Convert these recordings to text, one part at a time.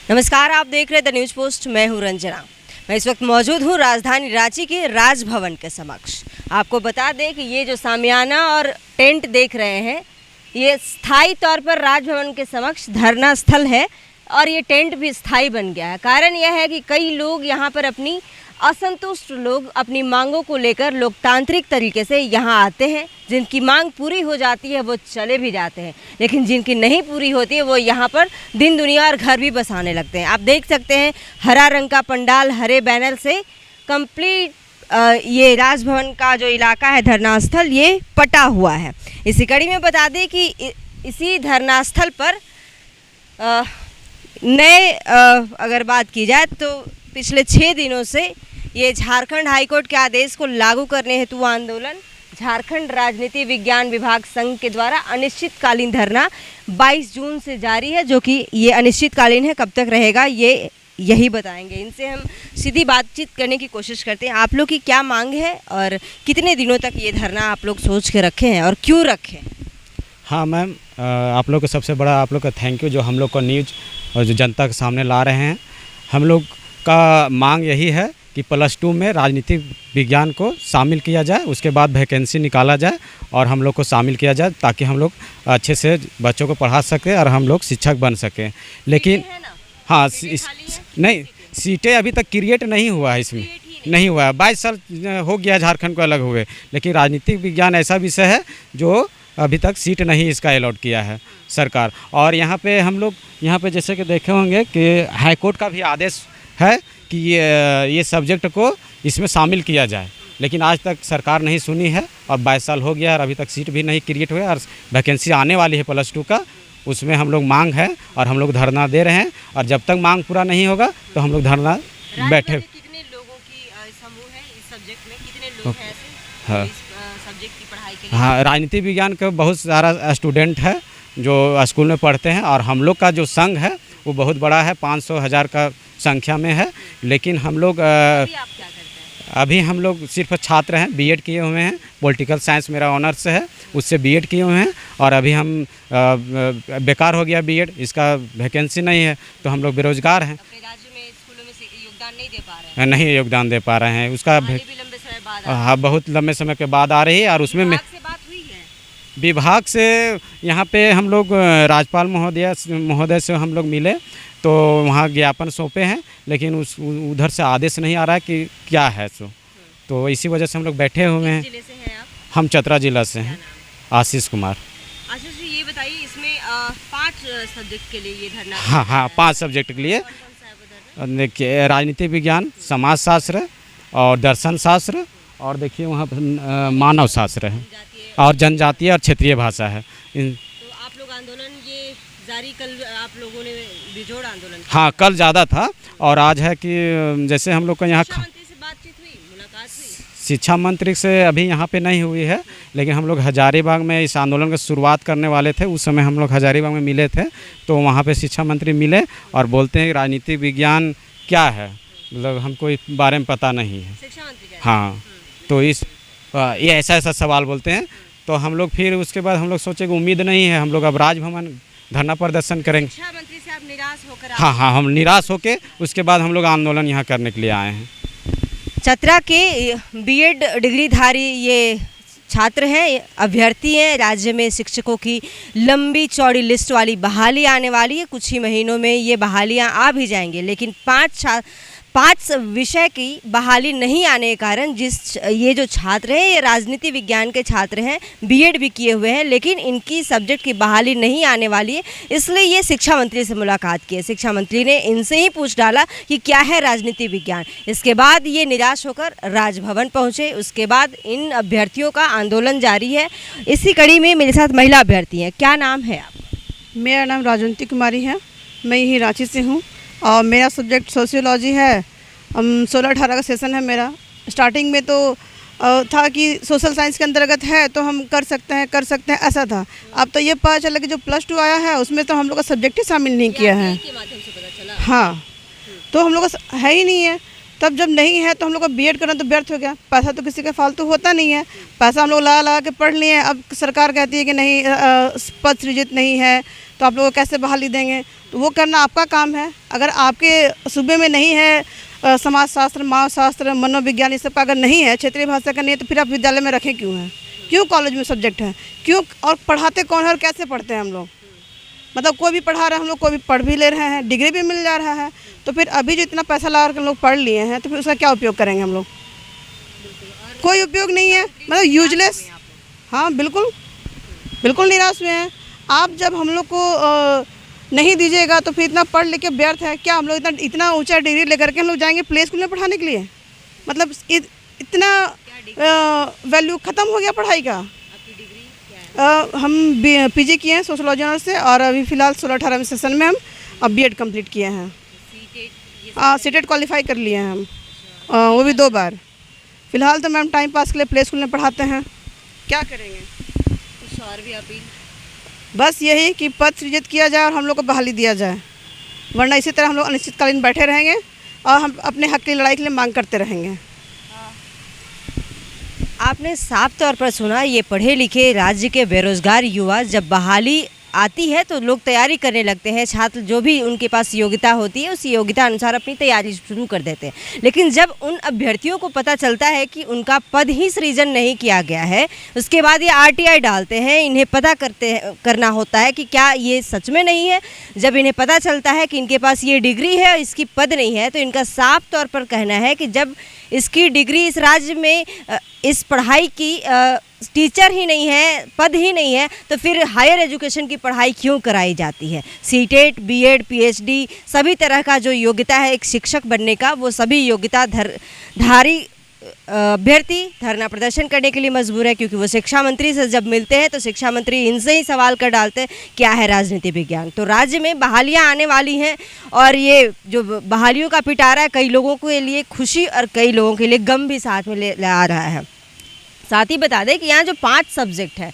नमस्कार, आप देख रहे द न्यूज पोस्ट। मैं हूं रंजना। मैं इस वक्त मौजूद हूं राजधानी रांची के राजभवन के समक्ष। आपको बता दें कि ये जो सामियाना और टेंट देख रहे हैं, ये स्थायी तौर पर राजभवन के समक्ष धरना स्थल है और ये टेंट भी स्थायी बन गया है। कारण यह है कि कई लोग यहाँ पर अपनी असंतुष्ट लोग अपनी मांगों को लेकर लोकतांत्रिक तरीके से यहाँ आते हैं। जिनकी मांग पूरी हो जाती है वो चले भी जाते हैं, लेकिन जिनकी नहीं पूरी होती है वो यहाँ पर दिन दुनिया और घर भी बसाने लगते हैं। आप देख सकते हैं हरा रंग का पंडाल हरे बैनर से कंप्लीट ये राजभवन का जो इलाका है धरना स्थल ये पटा हुआ है। इसी कड़ी में बता दें कि इसी धरना स्थल पर अगर बात की जाए तो पिछले 6 दिनों से ये झारखंड हाईकोर्ट के आदेश को लागू करने हेतु आंदोलन झारखंड राजनीति विज्ञान विभाग संघ के द्वारा अनिश्चितकालीन धरना 22 जून से जारी है, जो कि ये अनिश्चितकालीन है। कब तक रहेगा ये यही बताएंगे। इनसे हम सीधी बातचीत करने की कोशिश करते हैं। आप लोग की क्या मांग है और कितने दिनों तक ये धरना आप लोग सोच के रखे हैं और क्यों रखे हैं? हाँ मैम, आप लोग को सबसे बड़ा आप लोग का थैंक यू जो हम लोग को न्यूज और जो जनता के सामने ला रहे हैं। हम लोग का मांग यही है कि +2 में राजनीतिक विज्ञान को शामिल किया जाए, उसके बाद वैकेंसी निकाला जाए और हम लोग को शामिल किया जाए ताकि हम लोग अच्छे से बच्चों को पढ़ा सकें और हम लोग शिक्षक बन सकें। लेकिन हाँ नहीं, सीटें अभी तक क्रिएट नहीं हुआ है, इसमें नहीं हुआ है। 22 साल हो गया झारखंड को अलग हुए, लेकिन राजनीतिक विज्ञान ऐसा विषय है जो अभी तक सीट नहीं इसका अलॉट किया है सरकार। और यहाँ पे हम लोग यहाँ पे जैसे कि देखे होंगे कि हाईकोर्ट का भी आदेश है कि ये सब्जेक्ट को इसमें शामिल किया जाए, लेकिन आज तक सरकार नहीं सुनी है और 22 साल हो गया और अभी तक सीट भी नहीं क्रिएट हुआ और वैकेंसी आने वाली है +2 का, उसमें हम लोग मांग है और हम लोग धरना दे रहे हैं। और जब तक मांग पूरा नहीं होगा तो हम लोग धरना बैठे। कितने लोगों की समूह है इस सब्जेक्ट में? कितने लोग हैं ऐसे हाँ, इस सब्जेक्ट की पढ़ाई के लिए? हाँ, राजनीति विज्ञान का बहुत सारा स्टूडेंट है जो स्कूल में पढ़ते हैं और हम लोग का जो संघ है वो बहुत बड़ा है, 500,000 का संख्या में है। लेकिन हम लोग अभी हम लोग सिर्फ छात्र हैं, बीएड किए हुए हैं, पॉलिटिकल साइंस मेरा ऑनर्स है, उससे बीएड किए हुए हैं और अभी हम बेकार हो गया बीएड, इसका वैकेंसी नहीं है तो हम लोग बेरोजगार हैं। अपने राज्य में स्कूलों में योगदान नहीं दे पा रहे हैं? नहीं योगदान दे पा रहे हैं, उसका भी लंबे समय बाद हाँ बहुत लंबे समय के बाद आ रही है। और उसमें विभाग से यहाँ पे हम लोग राज्यपाल महोदय से हम लोग मिले तो वहाँ ज्ञापन सौंपे हैं, लेकिन उधर से आदेश नहीं आ रहा है कि क्या है तो इसी वजह से हम लोग बैठे हुए हैं। जिले से हैं आप? हम चतरा जिला से हैं। आशीष कुमार। आशीष जी, ये बताइए इसमें 5 सब्जेक्ट के लिए ये धरना? हाँ 5 सब्जेक्ट के लिए। देखिए राजनीति विज्ञान, समाज शास्त्र और दर्शन शास्त्र और देखिए वहाँ मानव शास्त्र है और जनजातीय और क्षेत्रीय भाषा है। तो आप लोग आंदोलन ये जारी कल आप लोगों ने बेजोड़ आंदोलन? हाँ कल ज़्यादा था और आज है कि जैसे हम लोग का यहाँ शिक्षा मंत्री से बातचीत हुई, मुलाकात हुई? शिक्षा मंत्री से अभी यहाँ पे नहीं हुई है, लेकिन हम लोग हजारीबाग में इस आंदोलन की शुरुआत करने वाले थे। उस समय हम लोग हजारीबाग में मिले थे तो वहाँ पे शिक्षा मंत्री मिले और बोलते हैं राजनीतिक विज्ञान क्या है, मतलब हमको इस बारे में पता नहीं है। शिक्षा मंत्री? हाँ, तो ये ऐसा सवाल बोलते हैं। तो हम लोग फिर उसके बाद हम लोग सोचे कि उम्मीद नहीं है, हम लोग अब राजभवन धरना प्रदर्शन करेंगे। शिक्षा मंत्री से आप निराश होकर? हाँ, हम निराश होके उसके बाद हम लोग आंदोलन यहाँ करने के लिए आए हैं। चतरा के बीएड डिग्रीधारी ये छात्र हैं, अभ्यर्थी हैं। राज्य में शिक्षकों की लंबी चौड़ी लिस्ट वाली बहाली आने वाली है। कुछ ही महीनों में ये बहालियां आ भी जाएंगी, लेकिन 5 विषय की बहाली नहीं आने के कारण ये जो छात्र हैं ये राजनीति विज्ञान के छात्र हैं, बीएड भी किए हुए हैं, लेकिन इनकी सब्जेक्ट की बहाली नहीं आने वाली है। इसलिए ये शिक्षा मंत्री से मुलाकात की है। शिक्षा मंत्री ने इनसे ही पूछ डाला कि क्या है राजनीति विज्ञान। इसके बाद ये निराश होकर राजभवन पहुंचे। उसके बाद इन अभ्यर्थियों का आंदोलन जारी है। इसी कड़ी में मेरे साथ महिला अभ्यर्थी हैं। क्या नाम है आप? मेरा नाम राजवंती कुमारी है, मैं यहीं रांची से हूँ और मेरा सब्जेक्ट सोशियोलॉजी है। 16-18 का सेशन है मेरा। स्टार्टिंग में तो था कि सोशल साइंस के अंतर्गत है तो हम कर सकते हैं ऐसा था। अब तो ये पता चला कि जो +2 आया है उसमें तो हम लोग का सब्जेक्ट ही शामिल नहीं किया है। हाँ, तो हम लोग का है ही नहीं है। तब जब नहीं है तो हम लोग का बीएड करना तो व्यर्थ हो गया। पैसा तो किसी का फालतू होता नहीं है, पैसा हम लोग लगा के पढ़ लिए। अब सरकार कहती है कि नहीं पद सृजित नहीं है, तो आप लोगों को कैसे बहाली देंगे? तो वो करना आपका काम है। अगर आपके सूबे में नहीं है समाज शास्त्र, मानव शास्त्र, मनोविज्ञान, इस सब का अगर नहीं है, क्षेत्रीय भाषा का नहीं है, तो फिर आप विद्यालय में रखें क्यों हैं? क्यों कॉलेज में सब्जेक्ट है? क्यों? और पढ़ाते कौन है और कैसे पढ़ते हैं हम लोग? मतलब कोई भी पढ़ा रहा है, हम लोग कोई भी पढ़ भी ले रहे हैं, डिग्री भी मिल जा रहा है। तो फिर अभी जो इतना पैसा लगा कर लोग पढ़ लिए हैं, तो फिर उसका क्या उपयोग करेंगे हम लोग? कोई उपयोग नहीं है, मतलब यूजलेस। हाँ बिल्कुल, बिल्कुल निराश हुए हैं। आप जब हम लोग को नहीं दीजिएगा तो फिर इतना पढ़ लिख के व्यर्थ है क्या? हम लोग इतना ऊंचा डिग्री लेकर के हम लोग जाएंगे प्ले स्कूल में पढ़ाने के लिए? मतलब इतना वैल्यू ख़त्म हो गया पढ़ाई का। हम पीजी किए हैं सोशलॉजी ऑनर्स से, और अभी फ़िलहाल 16-18 सेशन में हम अब बीएड कंप्लीट किए हैं। सीटेट क्वालिफाई कर लिए हैं हम, वो भी 2 बार। फ़िलहाल तो मैम टाइम पास के लिए प्ले स्कूल में पढ़ाते हैं, क्या करेंगे? कुछ और भी अपील? बस यही कि पद सृजित किया जाए और हम लोग को बहाली दिया जाए, वरना इसी तरह हम लोग अनिश्चितकालीन बैठे रहेंगे और हम अपने हक की लड़ाई के लिए मांग करते रहेंगे। आपने साफ तौर पर सुना, ये पढ़े लिखे राज्य के बेरोजगार युवा जब बहाली आती है तो लोग तैयारी करने लगते हैं। छात्र जो भी उनके पास योग्यता होती है उस योग्यता अनुसार अपनी तैयारी शुरू कर देते हैं। लेकिन जब उन अभ्यर्थियों को पता चलता है कि उनका पद ही सृजन नहीं किया गया है, उसके बाद ये आरटीआई डालते हैं। इन्हें पता करना होता है कि क्या ये सच में नहीं है। जब इन्हें पता चलता है कि इनके पास ये डिग्री है और इसकी पद नहीं है, तो इनका साफ तौर पर कहना है कि जब इसकी डिग्री इस राज्य में इस पढ़ाई की टीचर ही नहीं है, पद ही नहीं है, तो फिर हायर एजुकेशन की पढ़ाई क्यों कराई जाती है? सीटेट, बीएड, पीएचडी, सभी तरह का जो योग्यता है एक शिक्षक बनने का, वो सभी योग्यता धारी अभ्यर्थी धरना प्रदर्शन करने के लिए मजबूर है, क्योंकि वो शिक्षा मंत्री से जब मिलते हैं तो शिक्षा मंत्री इनसे ही सवाल कर डालते हैं क्या है राजनीति विज्ञान। तो राज्य में बहालियां आने वाली हैं और ये जो बहालियों का पिटारा है, कई लोगों के लिए खुशी और कई लोगों के लिए गम भी साथ में ले आ रहा है। साथ ही बता दें कि यहाँ जो 5 सब्जेक्ट है,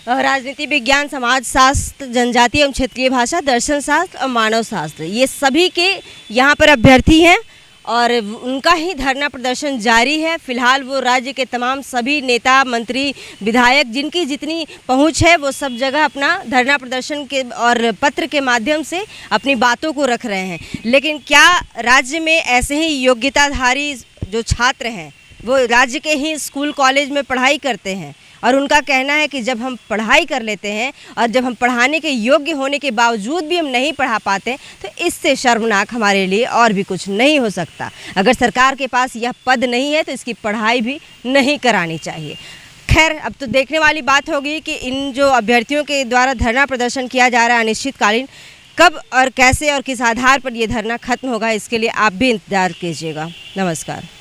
राजनीति विज्ञान, समाज शास्त्र, जनजातीय एवं क्षेत्रीय भाषा, दर्शन शास्त्र और मानव शास्त्र, ये सभी के यहाँ पर अभ्यर्थी हैं और उनका ही धरना प्रदर्शन जारी है। फिलहाल वो राज्य के तमाम सभी नेता, मंत्री, विधायक, जिनकी जितनी पहुंच है, वो सब जगह अपना धरना प्रदर्शन के और पत्र के माध्यम से अपनी बातों को रख रहे हैं। लेकिन क्या राज्य में ऐसे ही योग्यताधारी जो छात्र हैं वो राज्य के ही स्कूल कॉलेज में पढ़ाई करते हैं? और उनका कहना है कि जब हम पढ़ाई कर लेते हैं और जब हम पढ़ाने के योग्य होने के बावजूद भी हम नहीं पढ़ा पाते, तो इससे शर्मनाक हमारे लिए और भी कुछ नहीं हो सकता। अगर सरकार के पास यह पद नहीं है तो इसकी पढ़ाई भी नहीं करानी चाहिए। खैर, अब तो देखने वाली बात होगी कि इन जो अभ्यर्थियों के द्वारा धरना प्रदर्शन किया जा रहा है अनिश्चितकालीन, कब और कैसे और किस आधार पर ये धरना खत्म होगा, इसके लिए आप भी इंतजार कीजिएगा। नमस्कार।